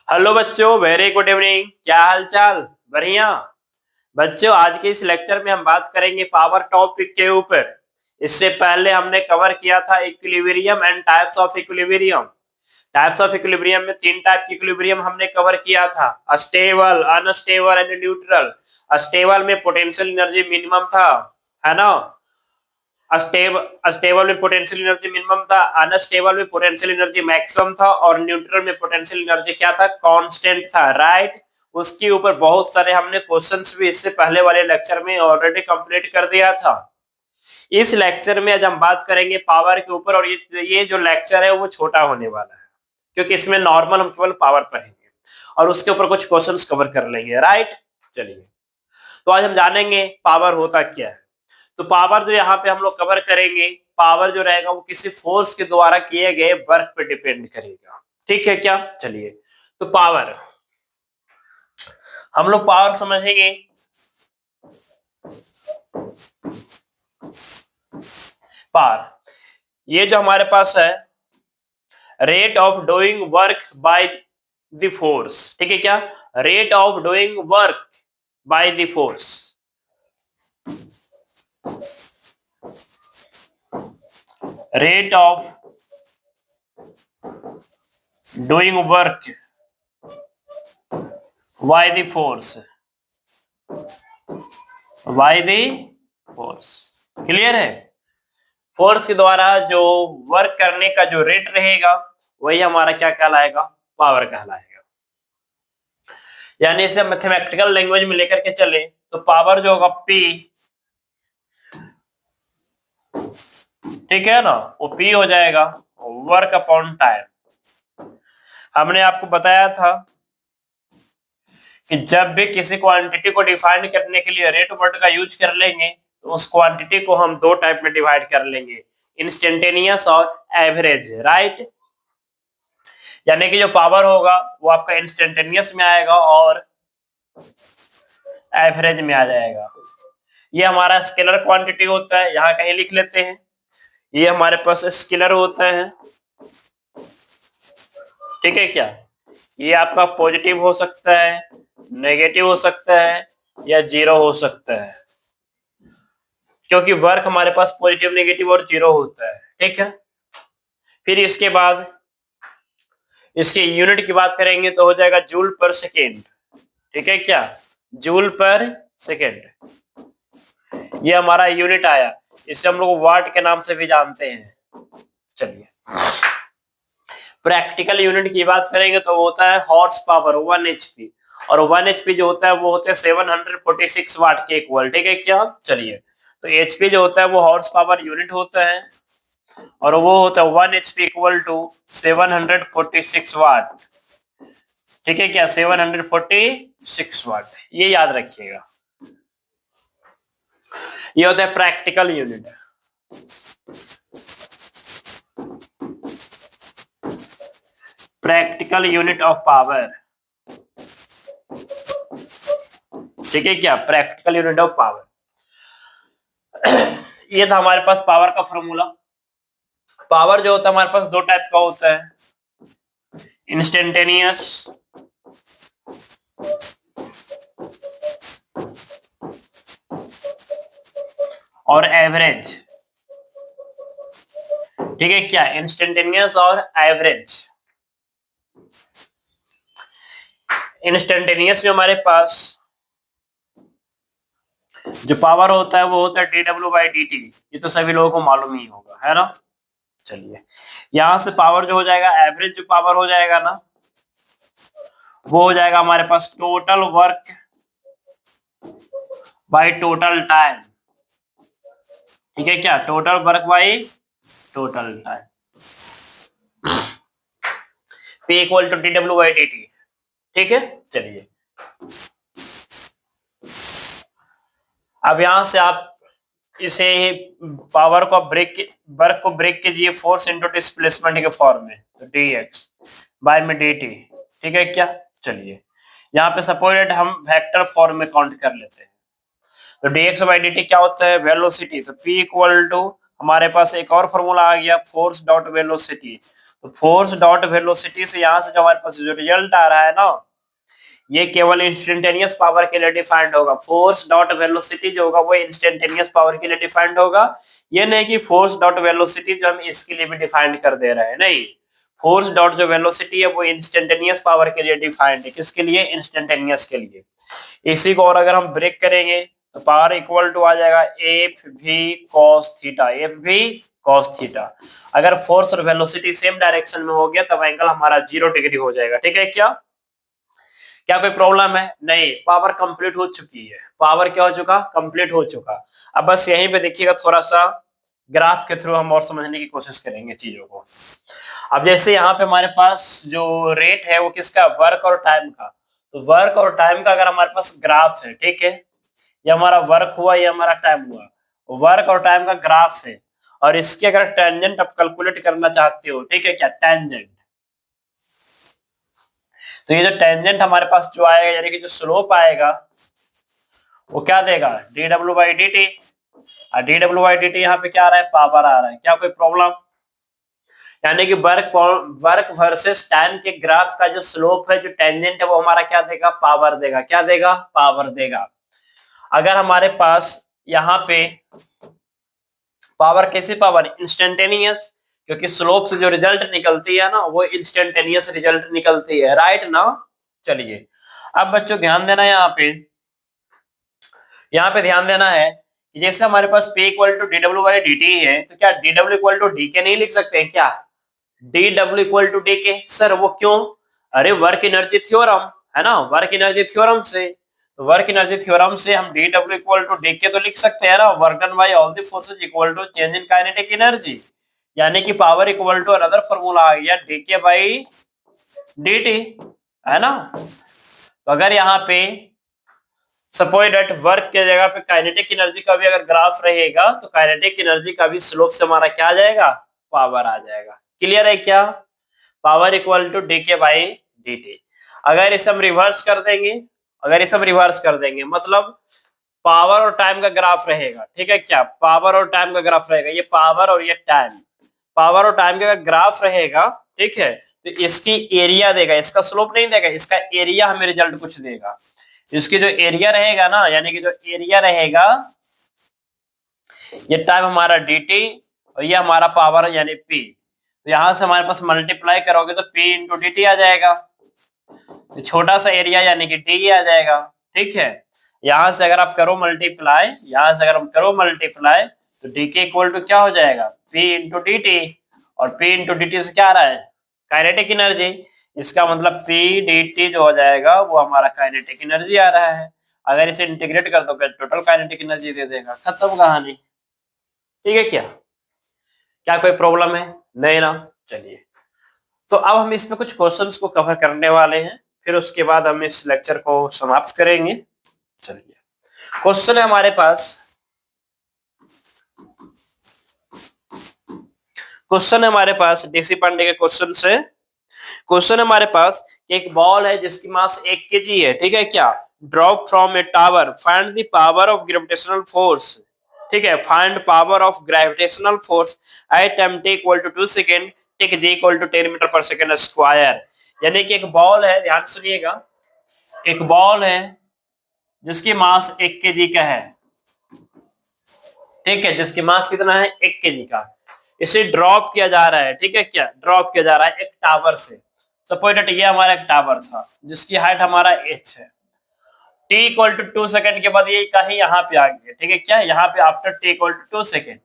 Hello बच्चों, very good evening. क्या हाल चाल? बढ़िया। बच्चों, आज के इस लेक्चर में हम बात करेंगे पावर टॉपिक के ऊपर। इससे पहले हमने कवर किया था equilibrium and types of equilibrium. Types of equilibrium में तीन टाइप की इक्विलिब्रियम हमने कवर किया था: stable, unstable and neutral. Stable में पोटेंशियल एनर्जी मिनिमम था, है ना। स्टेबल में पोटेंशियल एनर्जी मिनिमम था, अनस्टेबल में पोटेंशियल एनर्जी मैक्सिमम था, और न्यूट्रल में पोटेंशियल एनर्जी क्या था? कांस्टेंट था, राइट। उसके ऊपर बहुत सारे हमने क्वेश्चंस भी इससे पहले वाले लेक्चर में ऑलरेडी कंप्लीट कर दिया था। इस लेक्चर में आज हम बात करेंगे पावर के ऊपर, और ये जो लेक्चर है वो छोटा होने वाला है, क्योंकि इसमें नॉर्मल हम केवल पावर पढ़ेंगे और उसके ऊपर कुछ क्वेश्चंस कवर कर लेंगे, राइट। चलिए, तो आज हम जानेंगे पावर होता क्या है। तो पावर जो यहाँ पे हम लोग कवर करेंगे, पावर जो रहेगा वो किसी फोर्स के द्वारा किए गए वर्क पे डिपेंड करेगा। ठीक है क्या? चलिए, तो पावर हम लोग पावर समझेंगे। पावर ये जो हमारे पास है, rate of doing work by the force. ठीक है क्या? Rate of doing work by the force. Rate of doing work by the force. By the force, clear है? फोर्स के द्वारा जो वर्क करने का जो रेट रहेगा वही हमारा क्या कहलाएगा? पावर कहलाएगा। यानी इसे मैथमेटिकल लैंग्वेज में लेकर के चले तो पावर जो होगा P, ठीक है ना, वो P हो जाएगा वर्क अपॉन टाइम। हमने आपको बताया था कि जब भी किसी क्वांटिटी को डिफाइन करने के लिए रेट वर्ड का यूज कर लेंगे तो उस क्वांटिटी को हम दो टाइप में डिवाइड कर लेंगे, इंस्टेंटेनियस और एवरेज, राइट। यानी कि जो पावर होगा वो आपका इंस्टेंटेनियस में आएगा और एवरेज में आ जाएगा। ये हमारा स्केलर क्वांटिटी होता है, यहाँ कहीं लिख लेते हैं। ये हमारे पास स्केलर होता है, ठीक है क्या? ये आपका पॉजिटिव हो सकता है, नेगेटिव हो सकता है या जीरो हो सकता है, क्योंकि वर्क हमारे पास पॉजिटिव, नेगेटिव और जीरो होता है, ठीक है। फिर इसके बाद इसके यूनिट की बात करेंगे तो हो जाएगा जूल पर सेकेंड, ठीक है क्या? जूल पर सेकेंड ये हमारा यूनिट आया। इसे हम लोग वाट के नाम से भी जानते हैं। चलिए, प्रैक्टिकल यूनिट की बात करेंगे तो वो होता है हॉर्स पावर, 1 HP, और 1 HP जो होता है वो होता है 746 वाट के इक्वल, ठीक है क्या? चलिए, तो HP जो होता है वो हॉर्स पावर यूनिट होता है और वो होता है 1 HP इक्वल टू 746 वाट, ठीक है क्या? 746 वाट, ये याद रखिएगा। ये होता है practical unit. Practical unit of power, ठीक है क्या? Practical unit of power. ये था हमारे पास पावर का फॉर्मूला। पावर जो होता है हमारे पास दो टाइप का होता है, इंस्टेंटेनियस और एवरेज, ठीक है क्या? इंस्टेंटेनियस और एवरेज। इंस्टेंटेनियस में हमारे पास जो पावर होता है वो होता है dW/dt। ये तो सभी लोगों को मालूम ही होगा, है ना। चलिए, यहां से पावर जो हो जाएगा, एवरेज जो पावर हो जाएगा ना, वो हो जाएगा हमारे पास total work by total time, ठीक है क्या? Total work by total time, P equal to dW/dt, ठीक है। चलिए, अब यहां से आप इसे पावर को ब्रेक, वर्क को ब्रेक कीजिए फोर्स इंटू डिस्प्लेसमेंट के फॉर्म में, तो dx बाय में dt, ठीक है क्या? चलिए, यहाँ पे सपोज हम वेक्टर फॉर्म में काउंट कर लेते हैं, तो dx/dt क्या होता है? वेलोसिटी। तो p इक्वल टू हमारे पास एक और फॉर्मूला आ गया, फोर्स डॉट वेलोसिटी। तो फोर्स डॉट वेलोसिटी से यहां से जो हमारे पास जो रिजल्ट आ रहा है ना, ये केवल इंस्टेंटेनियस पावर के लिए डिफाइंड होगा। फोर्स डॉट वेलोसिटी जो होगा वो इंस्टेंटेनियस पावर के लिए डिफाइंड होगा। ये नहीं कि फोर्स डॉट वेलोसिटी जो हम इसके लिए भी डिफाइंड कर दे रहे हैं, नहीं। फोर्स डॉट जो वेलोसिटी है वो इंस्टेंटेनियस पावर के लिए डिफाइंड है। किसके लिए? इंस्टेंटेनियस के लिए। इसी को और अगर हम ब्रेक करेंगे तो पावर इक्वल टू आ जाएगा F V cos theta, F V cos theta. अगर फोर्स और वेलोसिटी सेम डायरेक्शन में हो गया तब एंगल हमारा 0 डिग्री हो जाएगा। ठीक है क्या? क्या कोई प्रॉब्लम है? नहीं, पावर कंप्लीट हो चुकी है। पावर क्या हो चुका? कंप्लीट हो चुका। अब बस यहीं पे देखिएगा, थोड़ा सा ग्राफ के थ्रू हम और समझने की कोशिश करेंगे चीजों को। अब जैसे यहाँ पे हमारे पास जो रेट है वो किसका? वर्क और टाइम का। तो वर्क और टाइम का अगर हमारे पास ग्राफ है, ठीक है, ये हमारा वर्क हुआ, ये हमारा टाइम हुआ, वर्क और टाइम का ग्राफ है, और इसके अगर टेंजेंट आप कैलकुलेट करना चाहते हो, ठीक है क्या, टेंजेंट, तो ये जो टेंजेंट हमारे पास जो आएगा, यानी कि जो स्लोप आएगा वो क्या देगा? D W by D T. और D W by D T यहाँ पे क्या आ रहा है? पावर आ रहा है। क्या कोई प्रॉब्लम? यानी कि वर्क वर्सेस टाइम के ग्राफ का जो स्लोप है, जो टेंजेंट है, वो हमारा क्या देगा? पावर देगा। क्या देगा? पावर देगा। अगर हमारे पास यहाँ पे पावर, कैसी पावर? इंस्टेंटेनियस, क्योंकि स्लोप से जो रिजल्ट निकलती है ना वो इंस्टेंटेनियस रिजल्ट निकलती है, राइट ना। चलिए अब बच्चों ध्यान देना, यहाँ पे ध्यान देना है कि जैसे हमारे पास P equal to D W by D T है, तो क्या D W equal to D K नहीं लिख सकते हैं क्या? D W equal to D K. Sir वो क्यों? अरे वर्क एनर्जी थ्योरम है ना, वर्क एनर्जी थ्योरम से, तो वर्क एनर्जी थ्योरम से हम D W equal to D K तो लिख सकते हैं ना, work done by all the forces equal to change in kinetic energy, यानी कि power equal to another formula आ गया डी के बाई डी टी, है ना। तो अगर यहाँ पे सपोज दैट वर्क के जगह पे काइनेटिक एनर्जी का भी अगर ग्राफ रहेगा तो काइनेटिक एनर्जी का भी स्लोप से हमारा क्या आ जाएगा? पावर आ जाएगा। क्लियर है क्या? पावर इक्वल टू डी के बाई डी टी। अगर इसे हम रिवर्स कर देंगे, मतलब पावर और टाइम का ग्राफ रहेगा, ठीक है क्या, पावर और टाइम का ग्राफ रहेगा, ये पावर और ये टाइम, पावर और टाइम का ग्राफ रहेगा, ठीक है, तो इसकी एरिया देगा, इसका स्लोप नहीं देगा, इसका एरिया हमें रिजल्ट कुछ देगा। इसकी जो एरिया रहेगा ना, यानी कि जो एरिया रहेगा, ये टाइम हमारा dt और ये हमारा पावर यानी p, तो यहां से हमारे पास मल्टीप्लाई करोगे तो p इंटू डी टी आ जाएगा, तो छोटा सा एरिया यानी कि d आ जाएगा। ठीक है, यहां से अगर आप करो मल्टीप्लाई, तो डी के इक्वल टू क्या हो जाएगा? p इंटू डी टी, और p इंटू डी टी से क्या आ रहा है? Kinetic energy. इसका मतलब p dt जो हो जाएगा वो हमारा काइनेटिक एनर्जी आ रहा है। अगर इसे इंटीग्रेट कर दो टोटल काइनेटिक एनर्जी दे देगा, खत्म कहानी। ठीक है क्या? क्या कोई प्रॉब्लम है? नहीं ना। चलिए, तो अब हम इसमें कुछ क्वेश्चंस को कवर करने वाले हैं, फिर उसके बाद हम इस लेक्चर को समाप्त करेंगे। चलिए, क्वेश्चन है हमारे पास, डीसी पांडे के क्वेश्चन से। क्वेश्चन हमारे पास एक बॉल है जिसकी मास 1 केजी है, ठीक है क्या, drop from a tower, find the power of gravitational force. ठीक है, find power of gravitational force at time t equal to 2 second, take g equal to 10 metre per second square. यानी कि एक बॉल है, ध्यान सुनिएगा, एक बॉल है जिसकी मास 1 केजी का है, ठीक है, जिसकी मास कितना है? 1 केजी का। इसे ड्रॉप किया जा रहा है, ठीक है क्या, ड्रॉप किया जा रहा है एक टावर से। सपोज दैट ये हमारा एक टावर था जिसकी हाइट हमारा h है, t इक्वल टू 2 सेकंड के बाद ये कहीं यहाँ पे आ गया, ठीक है क्या, यहाँ पे after t equal to 2 second,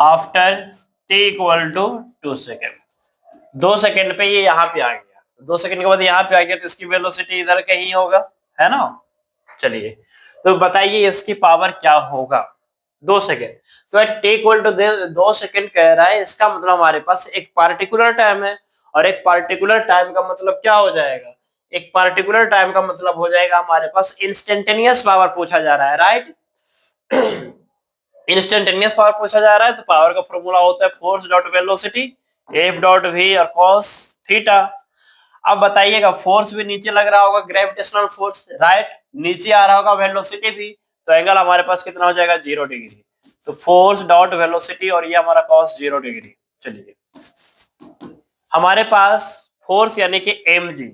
after t equal to 2 second, 2 second पे ये यहाँ पे आ गया, 2 सेकंड के बाद यहाँ पे आ गया, तो इसकी वेलोसिटी इधर कहीं होगा, है ना। चलिए, तो बताइए इसकी पावर क्या होगा 2 सेकंड। तो t इक्वल टू 2 सेकंड कह रहा है, इसका मतलब हमारे पास एक पार्टिकुलर टाइम है, और एक पार्टिकुलर टाइम का मतलब क्या हो जाएगा? एक पार्टिकुलर टाइम का मतलब हो जाएगा हमारे पास इंस्टेंटेनियस पावर पूछा जा रहा है, राइट। इंस्टेंटेनियस पावर पूछा जा रहा है, तो पावर का फॉर्मूला होता है force dot velocity, F dot V और कॉस थीटा। अब बताइएगा, फोर्स भी नीचे लग रहा होगा, ग्रेविटेशनल फोर्स, राइट, नीचे आ रहा होगा वेलोसिटी भी, तो एंगल हमारे पास कितना हो जाएगा 0 डिग्री। तो फोर्स डॉट वेलोसिटी और ये हमारा कॉस 0 डिग्री। चलिए हमारे पास फोर्स यानी कि mg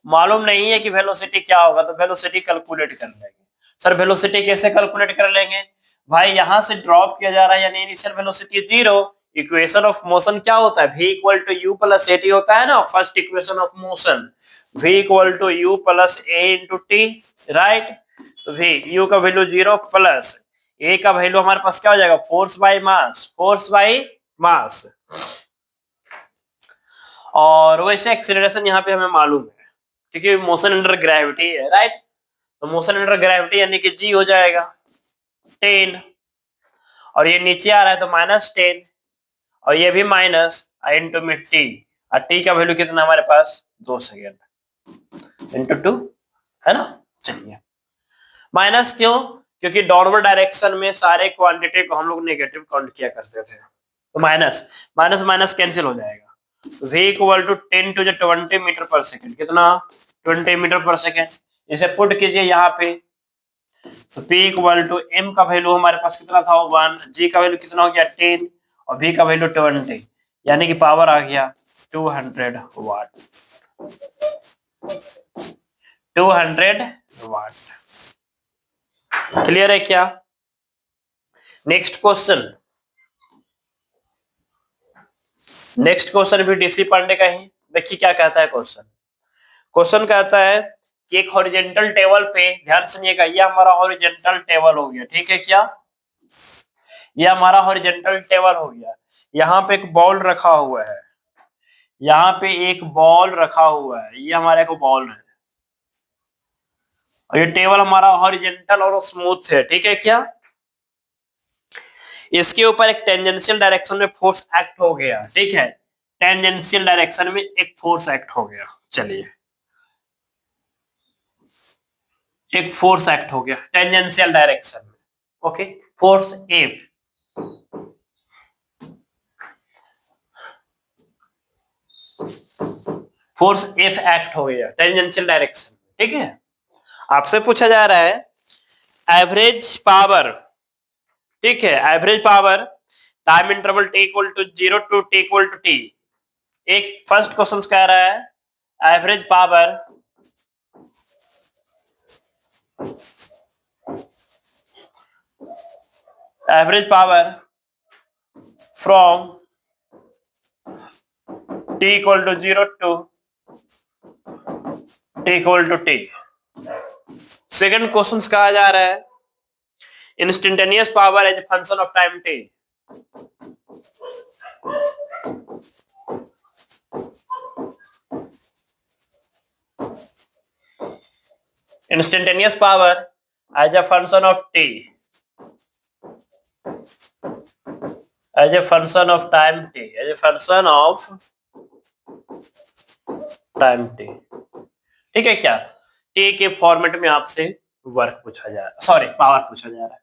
मालूम नहीं है कि वेलोसिटी क्या होगा, तो वेलोसिटी कैलकुलेट कर लेंगे। सर वेलोसिटी कैसे कैलकुलेट कर लेंगे भाई, यहां से ड्रॉप किया जा रहा है यानी initial velocity 0। Equation of motion क्या होता है, v equal to U plus A T होता है ना, first equation of motion v equal to U plus A into T, right. तो v u का वैल्यू 0 प्लस a का वैल्यू हमारे पास क्या हो जाएगा, force by mass, force by mass. और वैसे एक्सीलरेशन यहाँ पे हमें मालूम है क्योंकि मोशन अंडर ग्रेविटी है, राइट। तो मोशन अंडर ग्रेविटी यानी कि g हो जाएगा 10 और ये नीचे आ रहा है तो -10 और ये भी माइनस इंटू में टी, और टी का वैल्यू कितना हमारे पास 2 सेकेंड इंटू 2 है ना। चलिए माइनस क्यों, क्योंकि डाउनवर्ड डायरेक्शन में सारे क्वांटिटी को हम लोग नेगेटिव काउंट किया करते थे, तो माइनस माइनस माइनस कैंसिल हो जाएगा। v equal to 10 to 20 metre per second, कितना 20 मीटर पर सेकेंड। इसे पुट कीजिए यहाँ पे, तो p इक्वल टू m का वैल्यू हमारे पास कितना था 1, g का वैल्यू कितना हो गया 10 और v का वैल्यू 20 यानी कि पावर आ गया 200 वाट, 200 वाट। क्लियर है क्या। नेक्स्ट क्वेश्चन, नेक्स्ट क्वेश्चन भी डीसी पांडे का ही, देखिए क्या कहता है क्वेश्चन। क्वेश्चन कहता है कि एक हॉरिजॉन्टल टेबल पे, ध्यान सुनिएगा, ये हमारा हॉरिजॉन्टल टेबल हो गया, ठीक है क्या, ये हमारा हॉरिजॉन्टल टेबल हो गया। यहाँ पे एक बॉल रखा हुआ है, यहाँ पे एक बॉल रखा हुआ है, ये हमारा एक बॉल है और ये टेबल हमारा हॉरिजॉन्टल और स्मूथ है, ठीक है क्या। इसके ऊपर एक टेंजेंशियल डायरेक्शन में फोर्स एक्ट हो गया, ठीक है, टेंजेंशियल डायरेक्शन में एक फोर्स एक्ट हो गया। चलिए एक फोर्स एक्ट हो गया टेंजेंशियल डायरेक्शन में, okay, force F, force F act हो गया टेंजेंशियल डायरेक्शन, ठीक है। आपसे पूछा जा रहा है एवरेज पावर, ठीक है, average power time interval t equal to 0 to t equal to t। एक फर्स्ट क्वेश्चन कह रहा है average power from t equal to 0 to t equal to t। Second question कहा जा रहा है instantaneous power as a function of time t। Instantaneous power as a function of t, as a function of time t, as a function of time t, ठीक है क्या। t के format में आपसे वर्क पूछा जा रहा है, सॉरी पावर पूछा जा रहा है,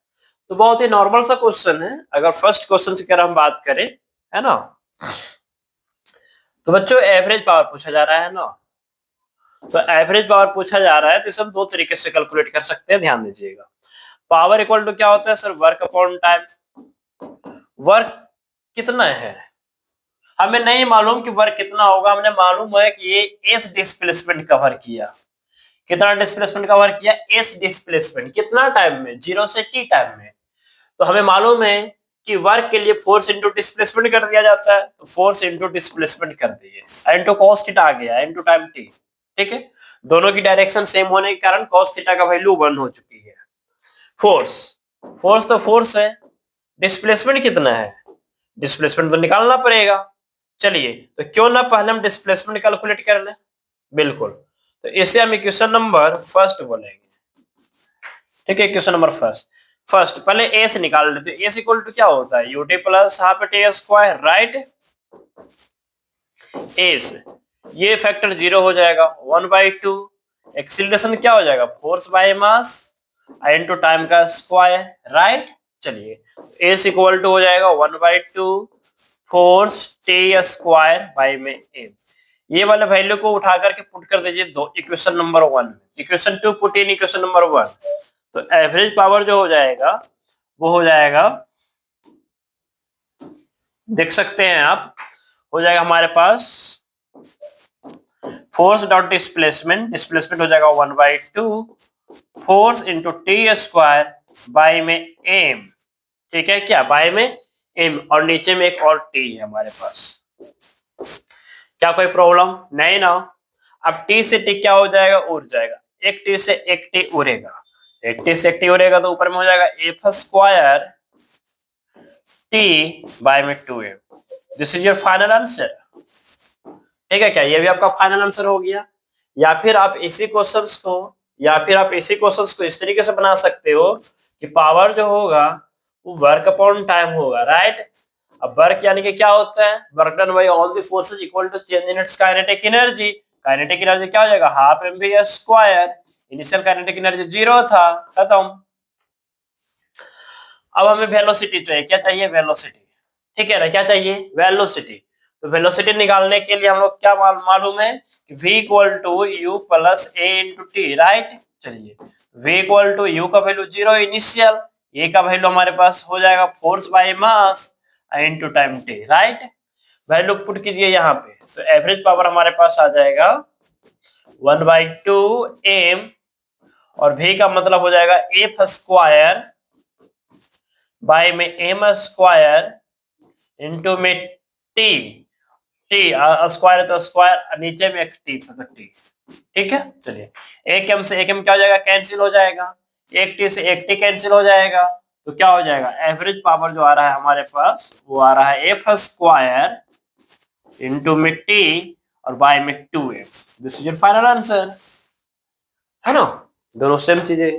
तो बहुत ही नॉर्मल सा क्वेश्चन है। अगर फर्स्ट क्वेश्चन से अगर हम बात करें, है ना, तो बच्चों एवरेज पावर पूछा जा रहा है ना, तो एवरेज पावर पूछा जा रहा है तो इसे हम दो तरीके से कैलकुलेट कर सकते हैं, ध्यान दीजिएगा। पावर इक्वल टू क्या होता है sir, work upon time. Work कितना है हमें नहीं मालूम कि वर्क कितना होगा, हमने मालूम है कि ये एस डिस्प्लेसमेंट कवर किया, कितना डिस्प्लेसमेंट कवर किया, एस डिस्प्लेसमेंट, कितना टाइम में, 0 से t टाइम में। तो हमें मालूम है कि वर्क के लिए फोर्स इंटू डिस्प्लेसमेंट कर दिया जाता है, तो फोर्स इंटू डिस्प्लेसमेंट कर दिए, इंटू कॉस थीटा आ गया इंटू टाइम t, ठीक है। दोनों की डायरेक्शन सेम होने के कारण कॉस थीटा का वैल्यू 1 हो चुकी है। फोर्स, फोर्स तो फोर्स है, डिस्प्लेसमेंट कितना है, डिस्प्लेसमेंट तो निकालना पड़ेगा। चलिए तो क्यों ना पहले हम डिस्प्लेसमेंट कैलकुलेट कर लें, बिल्कुल, तो इसे हम इक्वेशन नंबर फर्स्ट बोलेंगे, ठीक है। इक्वेशन नंबर फर्स्ट पहले ए से निकाल लेते हैं। एस इक्वल टू क्या होता है, UT plus half T square, right. S ये फैक्टर 0 हो जाएगा, 1/2। एक्सीलरेशन क्या हो जाएगा, force by mass into time का स्क्वायर, राइट। चलिए एस इक्वल टू हो जाएगा 1/2 फोर्स टी स्क्वायर बाय में एम। ये वाले वैल्यू को उठा करके पुट कर दीजिए दो इक्वेशन नंबर 1 में, equation 2 put in equation number 1, तो एवरेज पावर जो हो जाएगा वो हो जाएगा, देख सकते हैं आप, हो जाएगा हमारे पास फोर्स डॉट डिस्प्लेसमेंट, डिस्प्लेसमेंट हो जाएगा 1/2 force into T square by में एम, ठीक है क्या, बाई में एम, और नीचे में एक और टी है हमारे पास। क्या कोई प्रॉब्लम नहीं ना। अब टी से टी क्या हो जाएगा, उड़ जाएगा, एक टी से एक टी उड़ेगा, एक टी से एक टी उड़ेगा तो ऊपर में हो जाएगा एफ स्क्वायर टी बाय में 2m। This is your final answer, ठीक है क्या, ये भी आपका फाइनल आंसर हो गया। या फिर आप इसी क्वेश्चंस को इस तरीके से बना सकते हो कि पावर जो होगा वो वर्क अपॉन टाइम होगा, राइट। अब वर्क यानी कि क्या होता है, work done by all the forces equal to change in its kinetic energy. Kinetic energy क्या हो जाएगा, half mv square, initial kinetic energy 0 था, खत्म। अब हमें वेलोसिटी चाहिए, क्या चाहिए, वेलोसिटी, ठीक है ना, क्या चाहिए, वेलोसिटी। तो वेलोसिटी निकालने के लिए हम लोग क्या मालूम है कि v equal to U plus A into T, right. चलिए v इक्वल टू यू का वैल्यू 0 इनिशियल, ए का वैल्यू हमारे पास हो जाएगा force by mass into time T, right. Value put कीजिए यहाँ पे, तो एवरेज पावर हमारे पास आ जाएगा 1/2 m, और v का मतलब हो जाएगा एफ स्क्वायर बाय में एम स्क्वायर इंटू में टी, टी स्क्वायर तो स्क्वायर, नीचे में एक टी था तो टी, ठीक है। चलिए एक एम से एक एम क्या हो जाएगा, कैंसिल हो जाएगा, एक टी से एक टी कैंसिल हो जाएगा, तो क्या हो जाएगा, एवरेज पावर जो आ रहा है हमारे पास वो आ रहा है एफ स्क्वायर इंटू में टी और बाय में 2m। This is your final answer, है ना, दोनों सेम चीजें।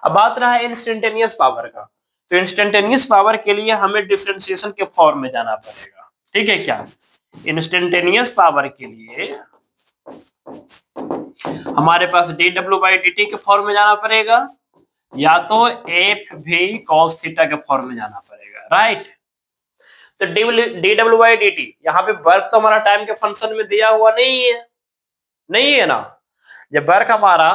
अब बात रहा है इंस्टेंटेनियस पावर का, तो इंस्टेंटेनियस पावर के लिए हमें डिफरेंशिएशन के फॉर्म में जाना पड़ेगा, ठीक है क्या। इंस्टेंटेनियस पावर के लिए हमारे पास dw/dt के फॉर्म में जाना पड़ेगा, या तो एफ भी कॉस थीटा के फॉर्म में जाना पड़ेगा, राइट। तो dw/dt, यहाँ पे वर्क तो हमारा टाइम के फंक्शन में दिया हुआ नहीं है, नहीं है ना। जब वर्क हमारा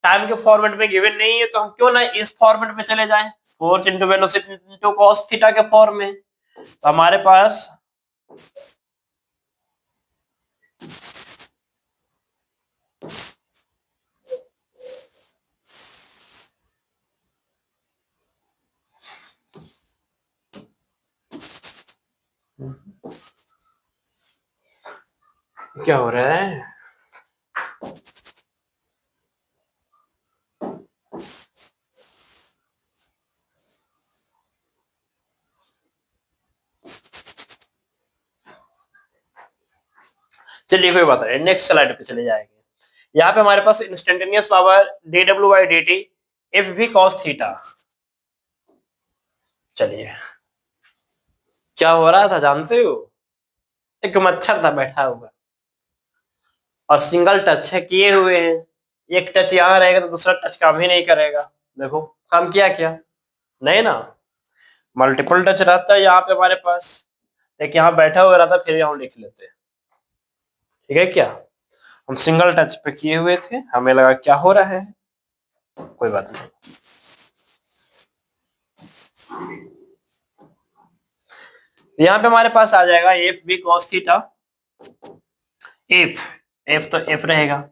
टाइम के फॉर्मेट में गिवन नहीं है तो हम क्यों ना इस फॉर्मेट में चले जाएं, force into velocity into cos theta के फॉर्म में। तो हमारे पास क्या हो रहा है, चलिए कोई बात नहीं, नेक्स्ट स्लाइड पे चले जाएंगे। यहाँ पे हमारे पास इंस्टेंटेनियस पावर dw/dt एफ भी कॉस थीटा। चलिए क्या हो रहा था जानते हो, एक मच्छर था बैठा हुआ और सिंगल टच है किए हुए हैं, एक टच यहाँ रहेगा तो दूसरा टच काम ही नहीं करेगा। देखो काम किया क्या, नहीं ना, मल्टीपल टच रहता है यहाँ पे हमारे पास, एक यहाँ बैठा हुआ रहता फिर यहाँ लिख लेते हैं, ठीक है क्या। हम सिंगल टच पे किए हुए थे, हमें लगा क्या हो रहा है, कोई बात नहीं। यहाँ पे हमारे पास आ जाएगा F B cos theta, F तो एफ रहेगा,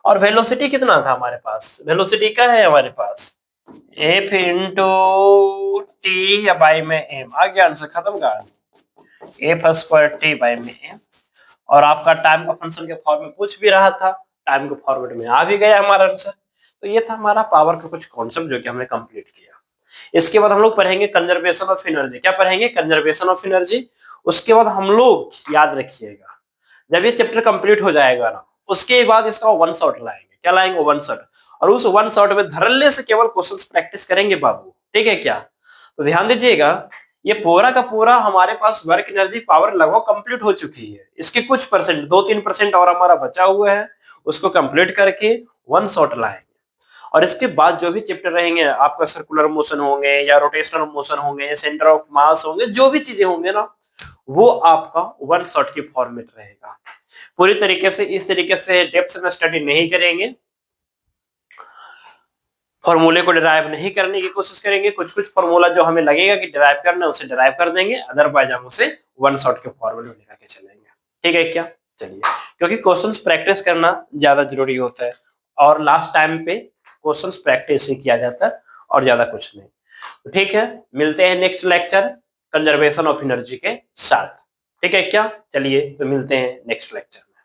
और वेलोसिटी कितना था हमारे पास, वेलोसिटी क्या है हमारे पास, एफ इंटू टी या बाई में एम, आ गया आंसर, खत्म का एफ स्क्वायर टी बाई में एम। और आपका टाइम का फंक्शन के फॉर्म में पूछ भी रहा था, टाइम के फॉर्मेट में आ भी गया हमारा आंसर। तो ये था हमारा पावर का कुछ कॉन्सेप्ट जो कि हमने कंप्लीट किया। इसके बाद हम लोग पढ़ेंगे कंजर्वेशन ऑफ एनर्जी, क्या पढ़ेंगे, कंजर्वेशन ऑफ एनर्जी। उसके बाद हम लोग याद रखिएगा, जब ये चैप्टर कंप्लीट हो जाएगा ना, उसके बाद इसका वन शॉट लाएंगे, क्या लाएंगे, वन शॉट, और उस वन शॉट में धड़ल्ले से केवल क्वेश्चंस प्रैक्टिस करेंगे बाबू, ठीक है क्या। तो ध्यान दीजिएगा, ये पूरा का पूरा हमारे पास वर्क एनर्जी पावर लगभग कंप्लीट हो चुकी है, इसके कुछ परसेंट 2-3% और हमारा बचा हुआ है, उसको कंप्लीट करके वन शॉट लाएंगे। और इसके बाद जो भी चैप्टर रहेंगे, आपका सर्कुलर मोशन होंगे या रोटेशनल मोशन होंगे, सेंटर ऑफ मास होंगे, जो भी चीजें होंगे ना, वो आपका वन शॉट के फॉर्मेट रहेगा। पूरी तरीके से इस तरीके से डेप्थ में स्टडी नहीं करेंगे, फॉर्मूले को डिराइव नहीं करने की कोशिश करेंगे, कुछ कुछ फॉर्मूला जो हमें लगेगा कि डिराइव करना है उसे डिराइव कर देंगे, अदरवाइज हम उसे वन शॉट के फॉर्मूले में लेकर चलेंगे। ठीक है क्या? चलिए, क्योंकि क्वेश्चंस प्रैक्टिस करना ज्यादा जरूरी होता है और लास्ट टाइम पे क्वेश्चंस प्रैक्टिस ही किया जाता है और ज्यादा कुछ नहीं। तो ठीक है, मिलते हैं next lecture conservation of energy के साथ। ठीक है क्या? चलिए तो मिलते हैं नेक्स्ट लेक्चर।